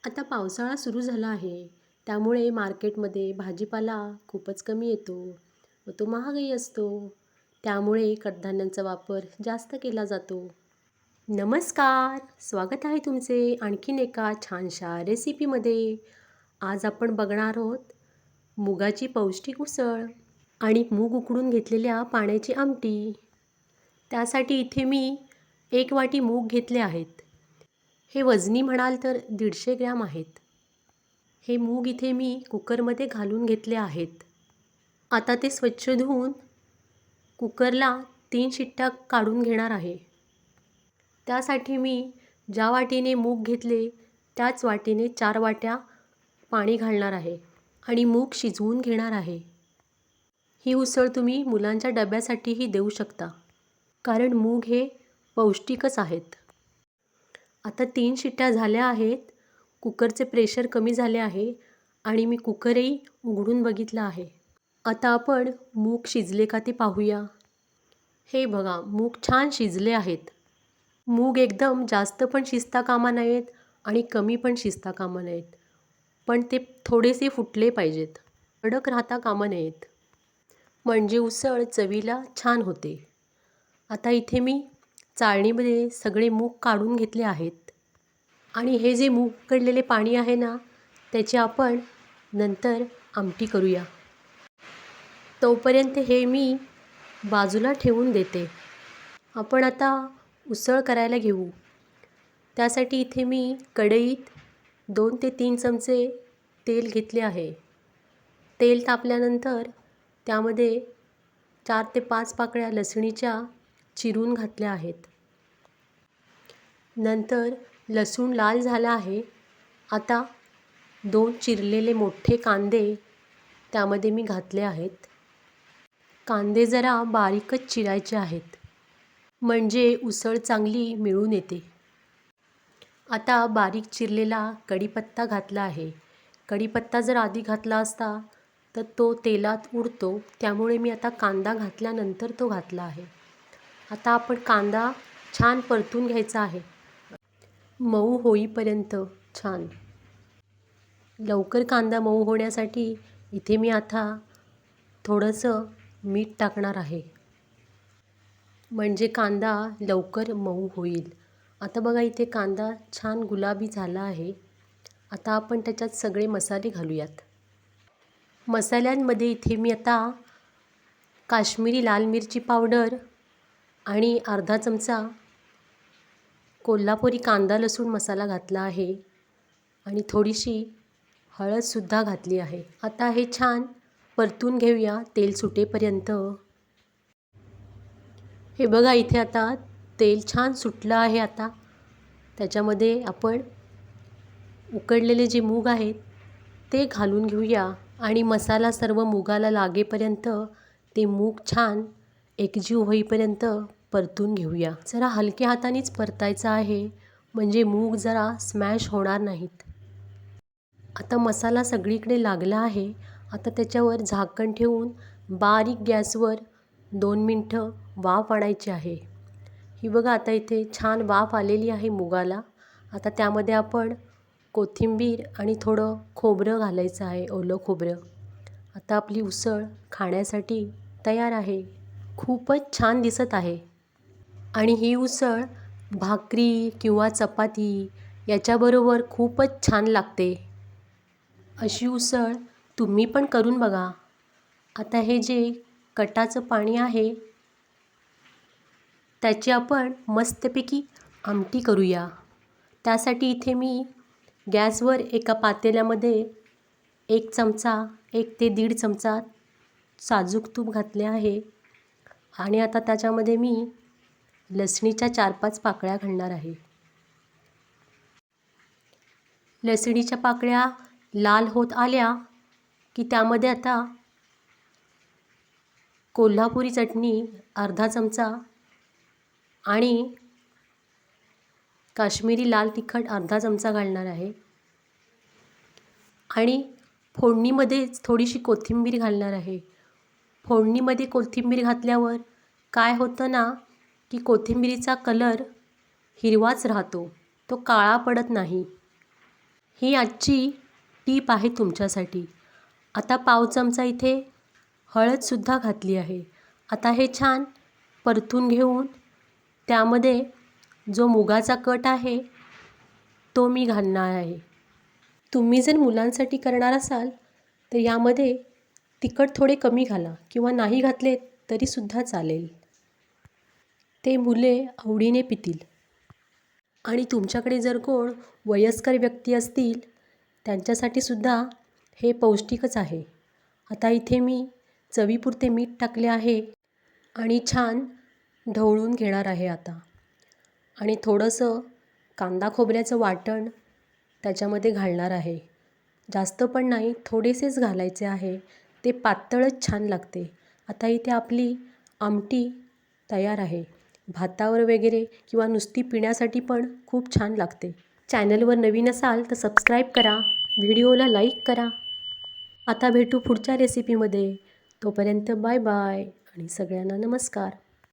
आता पावसाळा सुरू झाला आहे. त्यामुळे मार्केटमध्ये भाजीपाला खूपच कमी येतो व तो महागही असतो. त्यामुळे कडधान्यांचा वापर जास्त केला जातो. नमस्कार! स्वागत आहे तुमचे आणखीन एका छानशा रेसिपीमध्ये. आज आपण बघणार आहोत मुगाची पौष्टिक उसळ आणि मूग उकडून घेतलेल्या पाण्याची आमटी. त्यासाठी इथे मी 1 वाटी मूग घेतले आहेत. हे वजनी म्हणाल तर 150 ग्रॅम आहेत. हे मूग इथे मी कुकरमध्ये घालून घेतले आहेत. आता ते स्वच्छ धुवून कुकरला 3 शिट्ट्या काढून घेणार आहे. त्यासाठी मी ज्या वाटीने मूग घेतले त्याच वाटीने 4 वाट्या पाणी घालणार आहे आणि मूग शिजवून घेणार आहे. ही उसळ तुम्ही मुलांच्या डब्यासाठीही देऊ शकता, कारण मूग हे पौष्टिकच आहेत. आता 3 शिट्ट्या झाल्या आहेत. कुकरचे प्रेशर कमी झाले आहे आणि मी कुकरही उघडून बघितला आहे. आता आपण मूग शिजले का ते पाहूया. हे बघा, मूग छान शिजले आहेत. मूग एकदम जास्त पण शिजता कामा नयेत आणि कमी पण शिजता कामा नयेत, पण ते थोडेसे फुटले पाहिजेत. कडक राहता कामा नयेत, म्हणजे उसळ चवीला छान होते. आता इथे मी चाळणीमध्ये सगळे मूग काढून घेतले आहेत आणि हे जे मूग उकडलेले पाणी आहे ना, त्याची आपण नंतर आमटी करूया. तोपर्यंत हे मी बाजूला ठेवून देते. आपण आता उसळ करायला घेऊ. त्यासाठी इथे मी कढईत 2 ते 3 चमचे तेल घेतले आहे. तेल तापल्यानंतर त्यामध्ये 4 ते 5 पाकळ्या लसणीच्या चिरून घातल्या आहेत. नंतर लसूण लाल झाला आहे. आता 2 चिरलेले मोठे कांदे त्यामध्ये मी घातले आहेत. कांदे जरा बारीकच चिरायचे आहेत, म्हणजे उसळ चांगली मिळून येते. आता बारीक चिरलेला कढीपत्ता घातला आहे. कढीपत्ता जर आधी घातला असता तर तो तेलात उडतो, त्यामुळे मी आता कांदा घातल्यानंतर तो घातला आहे. आता आपण कांदा छान परतून घ्यायचा आहे, मऊ होईपर्यंत. छान लवकर कांदा मऊ होण्यासाठी इथे मी आता थोडंसं मीठ टाकणार आहे, म्हणजे कांदा लवकर मऊ होईल. आता बघा, इथे कांदा छान गुलाबी झाला आहे. आता आपण त्याच्यात सगळे मसाले घालूयात. मसाल्यांमध्ये इथे मी आता काश्मीरी लाल मिरची पावडर आणि अर्धा चमचा कोल्हापुरी कांदा लसूण मसाला घातला आहे आणि थोडीशी हळदसुद्धा घातली आहे. आता हे छान परतून घेऊया तेल सुटेपर्यंत. हे बघा, इथे आता तेल छान सुटलं आहे. आता त्याच्यामध्ये आपण उकडलेले जे मूग आहेत ते घालून घेऊया आणि मसाला सर्व मुगाला लागेपर्यंत ते मूग छान एकजीव होईपर्यंत परतून घेऊया. जरा हलक्या हातानेच परतायचं आहे, म्हणजे मूग जरा स्मॅश होणार नाहीत. आता मसाला सगळीकडे लागला आहे. आता त्याच्यावर झाकण ठेवून बारीक गॅसवर 2 मिनटं वाफ आणायची आहे. ही बघा, आता इथे छान वाफ आलेली आहे मुगाला. आता त्यामध्ये आपण कोथिंबीर आणि थोडं खोबरं घालायचं आहे, ओलं खोबरं. आता आपली उसळ खाण्यासाठी तयार आहे. खूपच छान दिसत आहे आणि ही उसळ भाकरी किंवा चपाती याच्याबरोबर खूपच छान लागते. अशी उसळ तुम्ही पण करून बघा. आता हे जे कटाचं पाणी आहे त्याची आपण मस्तपैकी आमटी करूया. त्यासाठी इथे मी गॅसवर एका पातेल्यामध्ये 1 चमचा 1 ते 1.5 चमचा साजूक तूप घातले आहे आणि आता त्याच्यामध्ये मी लसणीच्या 4-5 पाकळ्या घालणार आहे. लसणीच्या पाकळ्या लाल होत आल्या की त्यामध्ये आता कोल्हापुरी चटणी अर्धा चमचा आणि काश्मीरी लाल तिखट अर्धा चमचा घालणार आहे आणि फोडणीमध्येच थोडीशी कोथिंबीर घालणार आहे. फोडणीमध्ये कोथिंबीर घातल्यावर काय होतं ना, की कोथिंबीरीचा कलर हिरवाच राहतो, तो काळा पडत नाही. ही आजची टीप आहे तुमच्यासाठी. आता पाव चमचा इथे हळदसुद्धा घातली आहे. आता हे छान परतून घेऊन त्यामध्ये जो मुगाचा कट आहे तो मी घालणार आहे. तुम्ही जर मुलांसाठी करणार असाल तर यामध्ये तिखट थोडे कमी घाला किंवा नाही घातले तरीसुद्धा चालेल. ते मुले आवडीने पितील. आणि तुमच्याकडे जर कोण वयस्कर व्यक्ती असतील त्यांच्यासाठी सुद्धा हे पौष्टिकच आहे. आता इथे मी चवीपुरते मीठ टाकले आहे आणि छान ढवळून घेणार आहे आता. आणि थोडंसं कांदा खोबऱ्याचं वाटण त्याच्यामध्ये घालणार आहे. जास्त पण नाही, थोडेसेच घालायचे आहे. ते पातळच छान लागते. आता इथे आपली आमटी तयार आहे. भातावर वगैरे किंवा नुसती पिण्यासाठी पण खूप छान लागते. चॅनलवर नवीन असाल तर सबस्क्राईब करा, व्हिडिओला लाईक करा. आता भेटू पुढच्या रेसिपीमध्ये. तोपर्यंत बाय बाय आणि सगळ्यांना नमस्कार.